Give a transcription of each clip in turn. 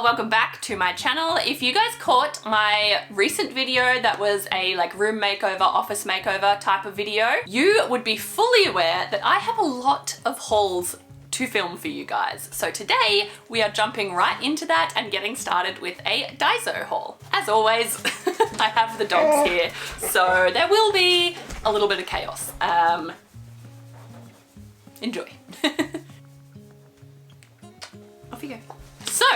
welcome back to my channel. If you guys caught my recent video that was a like room makeover, office makeover type of video, you would be fully aware that I have a lot of hauls to film for you guys. So today we are jumping right into that and getting started with a DAISO haul. As always, I have the dogs here, so there will be a little bit of chaos. Enjoy. Off you go. So,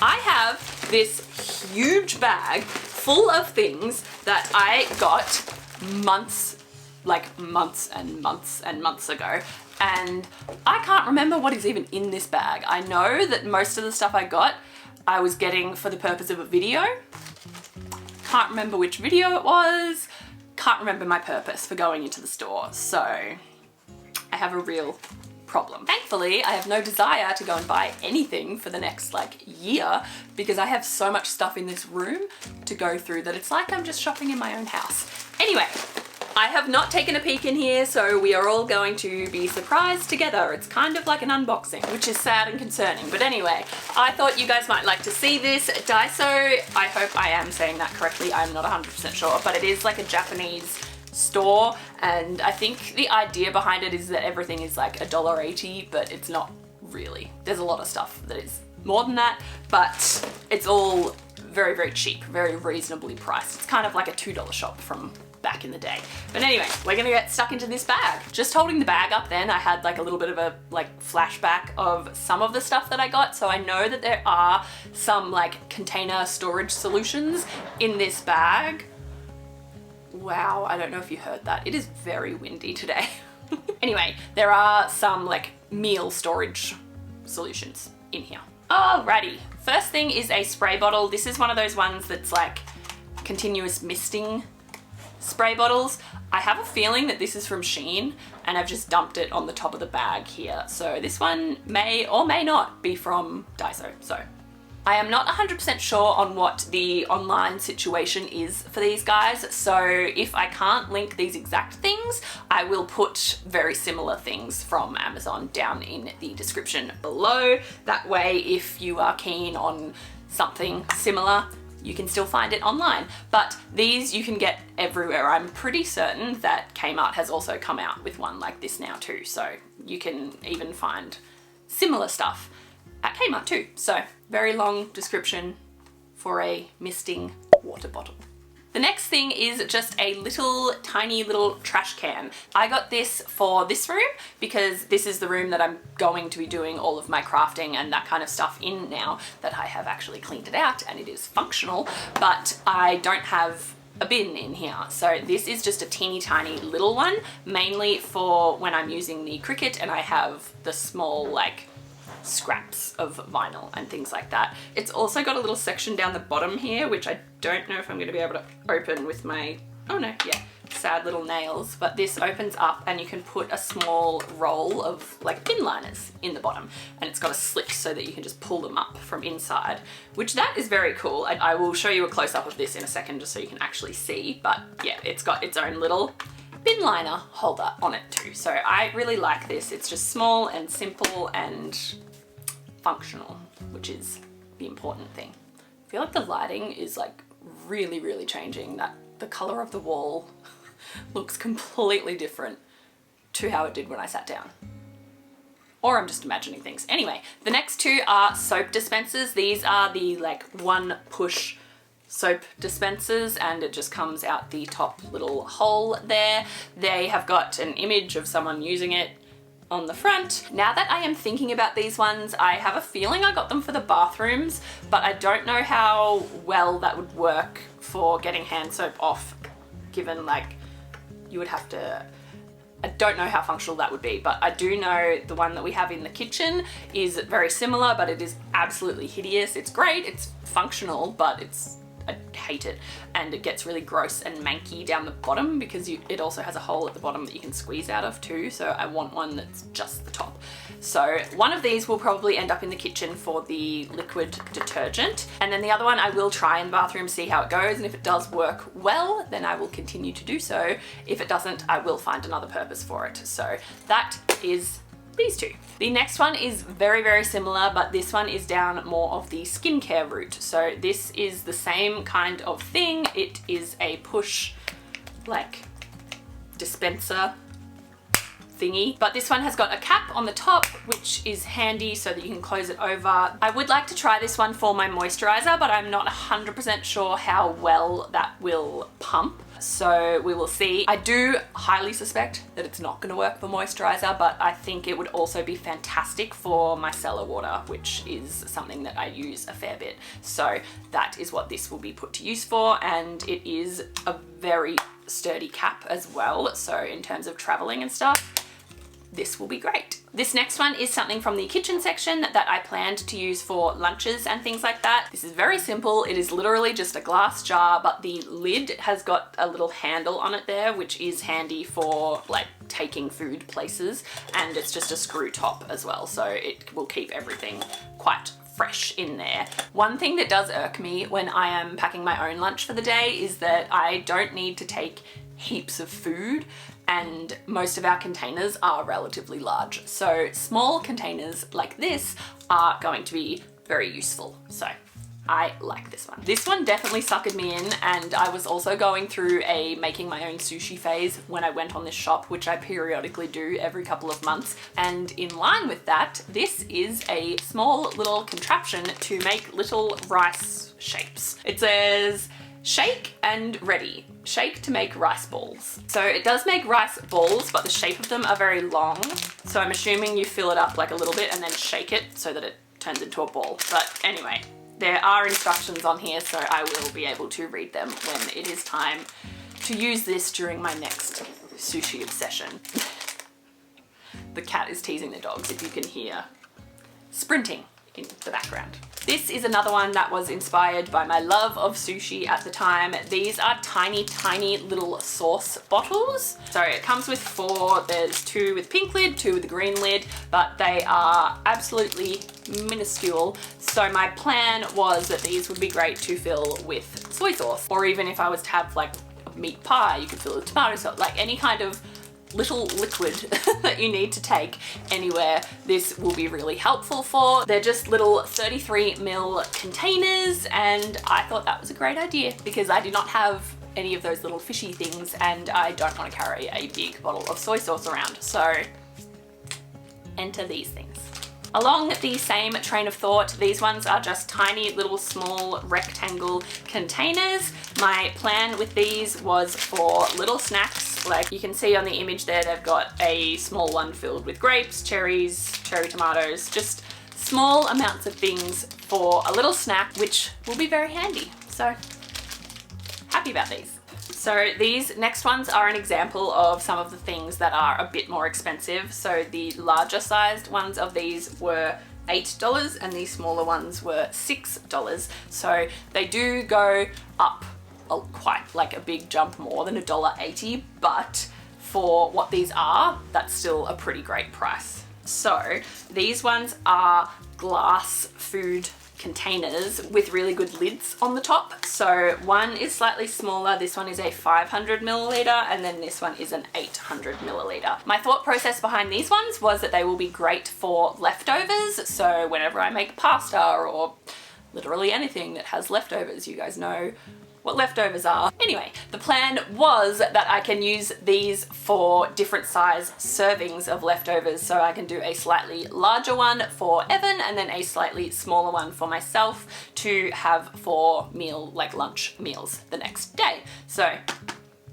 I have this huge bag full of things that I got months and months and months ago, and I can't remember what is even in this bag. I know that most of the stuff I got, I was getting for the purpose of a video. Can't remember which video it was. Can't remember my purpose for going into the store, so I have a real problem. Thankfully, I have no desire to go and buy anything for the next like year because I have so much stuff in this room to go through that it's like I'm just shopping in my own house. Anyway, I have not taken a peek in here, so we are all going to be surprised together. It's kind of like an unboxing, which is sad and concerning. But anyway, I thought you guys might like to see this. DAISO, I hope I am saying that correctly. I'm not 100% sure, but it is like a Japanese store, and I think the idea behind it is that everything is like $1.80, but it's not really. There's a lot of stuff that is more than that, but it's all very, very cheap, very reasonably priced. It's kind of like a $2 shop from back in the day. But anyway, we're gonna get stuck into this bag. Just holding the bag up then, I had like a little bit of a like flashback of some of the stuff that I got. So I know that there are some like container storage solutions in this bag. Wow, I don't know if you heard that. It is very windy today. Anyway, there are some like meal storage solutions in here. Alrighty, first thing is a spray bottle. This is one of those ones that's like continuous misting spray bottles. I have a feeling that this is from Shein and I've just dumped it on the top of the bag here. So this one may or may not be from DAISO. So I am not 100% sure on what the online situation is for these guys, so if I can't link these exact things, I will put very similar things from Amazon down in the description below. That way, if you are keen on something similar, you can still find it online. But these you can get everywhere. I'm pretty certain that Kmart has also come out with one like this now too, so you can even find similar stuff at Kmart too. So very long description for a misting water bottle. The next thing is just a little tiny little trash can. I got this for this room because this is the room that I'm going to be doing all of my crafting and that kind of stuff in now that I have actually cleaned it out and it is functional, but I don't have a bin in here. So this is just a teeny tiny little one, mainly for when I'm using the Cricut and I have the small like scraps of vinyl and things like that. It's also got a little section down the bottom here, which I don't know if I'm going to be able to open with my, oh no, yeah, sad little nails, but this opens up and you can put a small roll of like bin liners in the bottom, and it's got a slit so that you can just pull them up from inside, which that is very cool. I will show you a close-up of this in a second just so you can actually see, but yeah, it's got its own little bin liner holder on it too. So I really like this. It's just small and simple and functional, which is the important thing. I feel like the lighting is like really, really changing. That the color of the wall looks completely different to how it did when I sat down. Or I'm just imagining things. Anyway, the next two are soap dispensers. These are the like one push soap dispensers and it just comes out the top little hole there. They have got an image of someone using it on the front. Now that I am thinking about these ones, I have a feeling I got them for the bathrooms, but I don't know how well that would work for getting hand soap off, given like you would have to, I don't know how functional that would be, but I do know the one that we have in the kitchen is very similar, but it is absolutely hideous. It's great, it's functional, but I hate it, and it gets really gross and manky down the bottom because it also has a hole at the bottom that you can squeeze out of too, so I want one that's just the top. So one of these will probably end up in the kitchen for the liquid detergent, and then the other one I will try in the bathroom, see how it goes, and if it does work well, then I will continue to do so. If it doesn't, I will find another purpose for it. So that is these two. The next one is very, very similar, but this one is down more of the skincare route. So this is the same kind of thing. It is a push, like, dispenser thingy, but this one has got a cap on the top, which is handy so that you can close it over. I would like to try this one for my moisturizer, but I'm not 100% sure how well that will pump. So we will see. I do highly suspect that it's not going to work for moisturizer, but I think it would also be fantastic for micellar water, which is something that I use a fair bit. So that is what this will be put to use for, and it is a very sturdy cap as well. So in terms of traveling and stuff, this will be great. This next one is something from the kitchen section that I planned to use for lunches and things like that. This is very simple. It is literally just a glass jar, but the lid has got a little handle on it there, which is handy for like taking food places, and it's just a screw top as well, so it will keep everything quite fresh in there. One thing that does irk me when I am packing my own lunch for the day is that I don't need to take heaps of food, and most of our containers are relatively large. So small containers like this are going to be very useful. So I like this one. This one definitely suckered me in, and I was also going through a making my own sushi phase when I went on this shop, which I periodically do every couple of months. And in line with that, this is a small little contraption to make little rice shapes. It says, shake and ready. Shake to make rice balls. So it does make rice balls, but the shape of them are very long. So I'm assuming you fill it up like a little bit and then shake it so that it turns into a ball. But anyway, there are instructions on here, so I will be able to read them when it is time to use this during my next sushi obsession. The cat is teasing the dogs, if you can hear sprinting in the background. This is another one that was inspired by my love of sushi at the time. These are tiny, tiny little sauce bottles. So it comes with 4. There's 2 with pink lid, 2 with the green lid, but they are absolutely minuscule. So my plan was that these would be great to fill with soy sauce, or even if I was to have like a meat pie, you could fill it with tomato sauce, like any kind of little liquid that you need to take anywhere, this will be really helpful for. They're just little 33ml containers, and I thought that was a great idea because I do not have any of those little fishy things, and I don't want to carry a big bottle of soy sauce around. So enter these things. Along the same train of thought, these ones are just tiny little small rectangle containers. My plan with these was for little snacks. Like you can see on the image there, they've got a small one filled with grapes, cherries, cherry tomatoes, just small amounts of things for a little snack, which will be very handy. So happy about these. So these next ones are an example of some of the things that are a bit more expensive. So the larger sized ones of these were $8 and the smaller ones were $6. So they do go up quite like a big jump more than $1.80, but for what these are, that's still a pretty great price. So these ones are glass food containers with really good lids on the top. So one is slightly smaller, this one is a 500 milliliter, and then this one is an 800 milliliter. My thought process behind these ones was that they will be great for leftovers. So whenever I make pasta or literally anything that has leftovers, you guys know what leftovers are. Anyway, the plan was that I can use these for different size servings of leftovers. So I can do a slightly larger one for Evan and then a slightly smaller one for myself to have for lunch meals the next day. So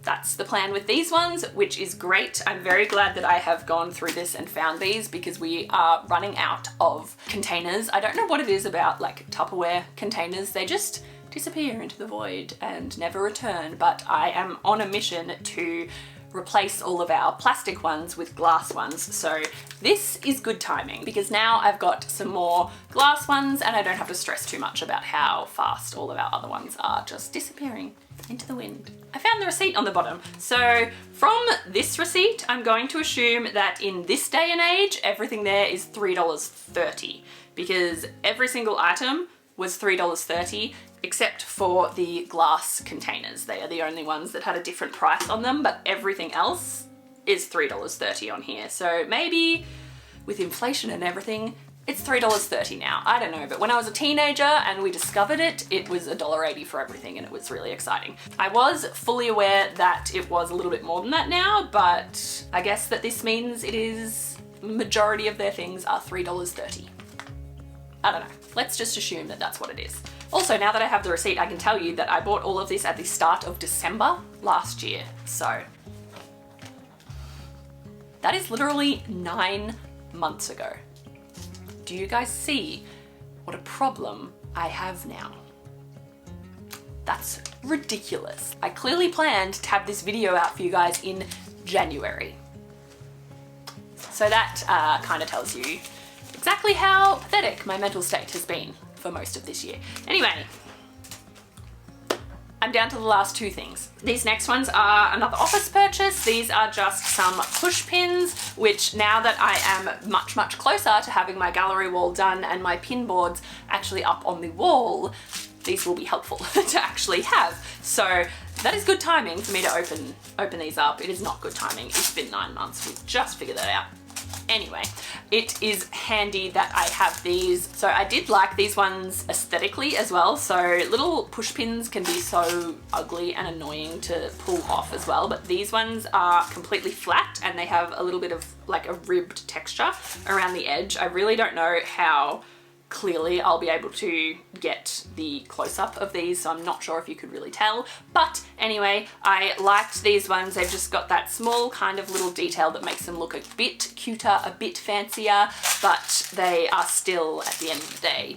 that's the plan with these ones, which is great. I'm very glad that I have gone through this and found these because we are running out of containers. I don't know what it is about like Tupperware containers. They just disappear into the void and never return, but I am on a mission to replace all of our plastic ones with glass ones. So this is good timing because now I've got some more glass ones and I don't have to stress too much about how fast all of our other ones are just disappearing into the wind. I found the receipt on the bottom. So from this receipt, I'm going to assume that in this day and age, everything there is $3.30 because every single item was $3.30 except for the glass containers. They are the only ones that had a different price on them, but everything else is $3.30 on here. So maybe with inflation and everything, it's $3.30 now. I don't know, but when I was a teenager and we discovered it, it was $1.80 for everything, and it was really exciting. I was fully aware that it was a little bit more than that now, but I guess that this means it is, majority of their things are $3.30. I don't know. Let's just assume that that's what it is. Also, now that I have the receipt, I can tell you that I bought all of this at the start of December last year. So that is literally 9 months ago. Do you guys see what a problem I have now? That's ridiculous. I clearly planned to have this video out for you guys in January. So that kind of tells you exactly how pathetic my mental state has been for most of this year. Anyway, I'm down to the last 2 things. These next ones are another office purchase. These are just some push pins, which now that I am much, much closer to having my gallery wall done and my pin boards actually up on the wall, these will be helpful to actually have. So that is good timing for me to open these up. It is not good timing. It's been 9 months. We've just figured that out. Anyway, it is handy that I have these. So I did like these ones aesthetically as well. So little push pins can be so ugly and annoying to pull off as well. But these ones are completely flat and they have a little bit of like a ribbed texture around the edge. I really don't know how clearly I'll be able to get the close-up of these, so I'm not sure if you could really tell. But anyway, I liked these ones. They've just got that small kind of little detail that makes them look a bit cuter, a bit fancier, but they are still, at the end of the day,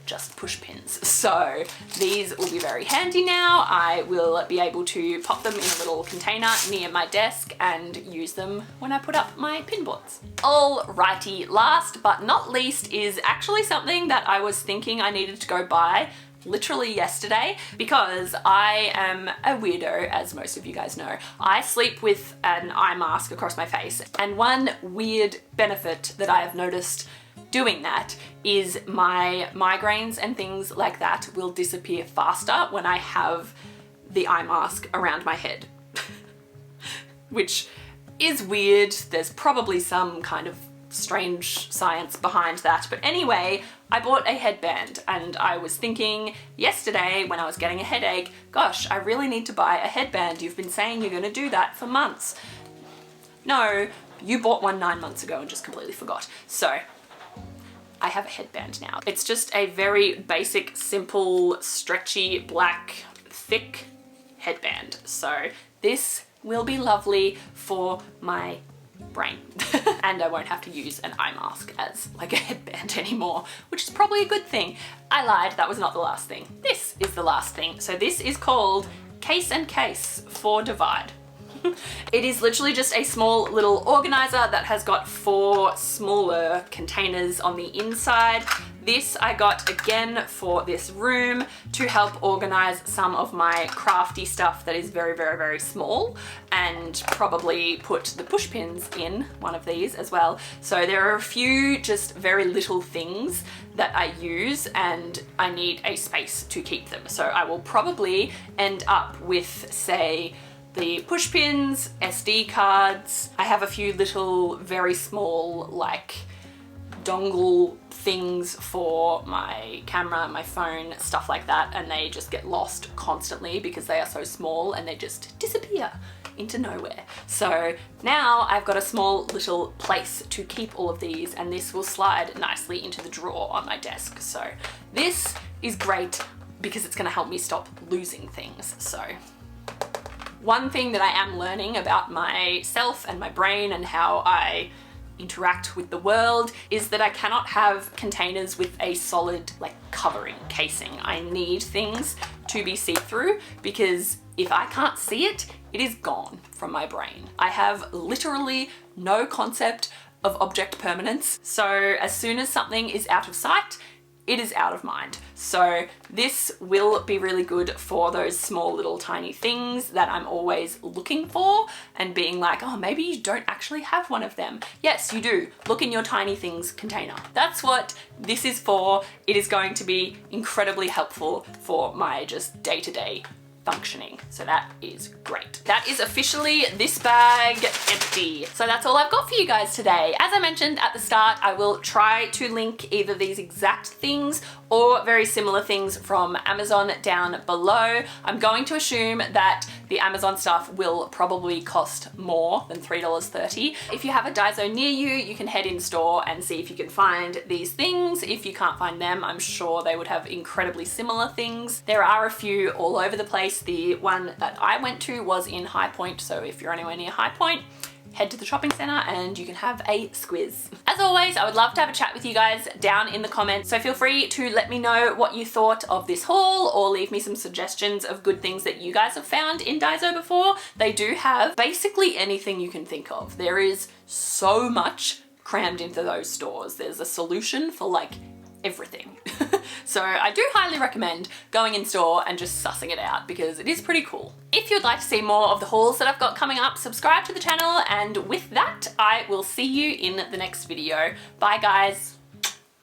just push pins. So these will be very handy now. I will be able to pop them in a little container near my desk and use them when I put up my pin boards. Alrighty, last but not least is actually something that I was thinking I needed to go buy literally yesterday, because I am a weirdo, as most of you guys know. I sleep with an eye mask across my face, and one weird benefit that I have noticed doing that is my migraines and things like that will disappear faster when I have the eye mask around my head. Which is weird. There's probably some kind of strange science behind that. But anyway, I bought a headband and I was thinking yesterday when I was getting a headache, gosh, I really need to buy a headband. You've been saying you're gonna do that for months. No, you bought one 9 months ago and just completely forgot. So I have a headband now. It's just a very basic, simple, stretchy, black, thick headband. So this will be lovely for my brain. And I won't have to use an eye mask as like a headband anymore, which is probably a good thing. I lied, that was not the last thing. This is the last thing. So this is called Case and Case for Divide. It is literally just a small little organizer that has got 4 smaller containers on the inside. This I got again for this room to help organize some of my crafty stuff that is very, very, very small, and probably put the push pins in one of these as well. So there are a few just very little things that I use and I need a space to keep them. So I will probably end up with, say, the push pins, SD cards. I have a few little very small like dongle things for my camera, my phone, stuff like that, and they just get lost constantly because they are so small and they just disappear into nowhere. So now I've got a small little place to keep all of these, and this will slide nicely into the drawer on my desk. So this is great because it's going to help me stop losing things. So one thing that I am learning about myself and my brain and how I interact with the world is that I cannot have containers with a solid like covering casing. I need things to be see-through, because if I can't see it, it is gone from my brain. I have literally no concept of object permanence. So as soon as something is out of sight, it is out of mind. So this will be really good for those small little tiny things that I'm always looking for and being like, oh, maybe you don't actually have one of them. Yes, you do. Look in your tiny things container. That's what this is for. It is going to be incredibly helpful for my just day-to-day functioning. So that is great. That is officially this bag empty. So that's all I've got for you guys today. As I mentioned at the start, I will try to link either these exact things or very similar things from Amazon down below. I'm going to assume that the Amazon stuff will probably cost more than $3.30. If you have a DAISO near you, you can head in store and see if you can find these things. If you can't find them, I'm sure they would have incredibly similar things. There are a few all over the place. The one that I went to was in High Point, so if you're anywhere near High Point, head to the shopping center and you can have a squiz. As always, I would love to have a chat with you guys down in the comments, so feel free to let me know what you thought of this haul or leave me some suggestions of good things that you guys have found in DAISO before. They do have basically anything you can think of. There is so much crammed into those stores. There's a solution for like everything. So I do highly recommend going in store and just sussing it out because it is pretty cool. If you'd like to see more of the hauls that I've got coming up, subscribe to the channel, and with that, I will see you in the next video. Bye guys.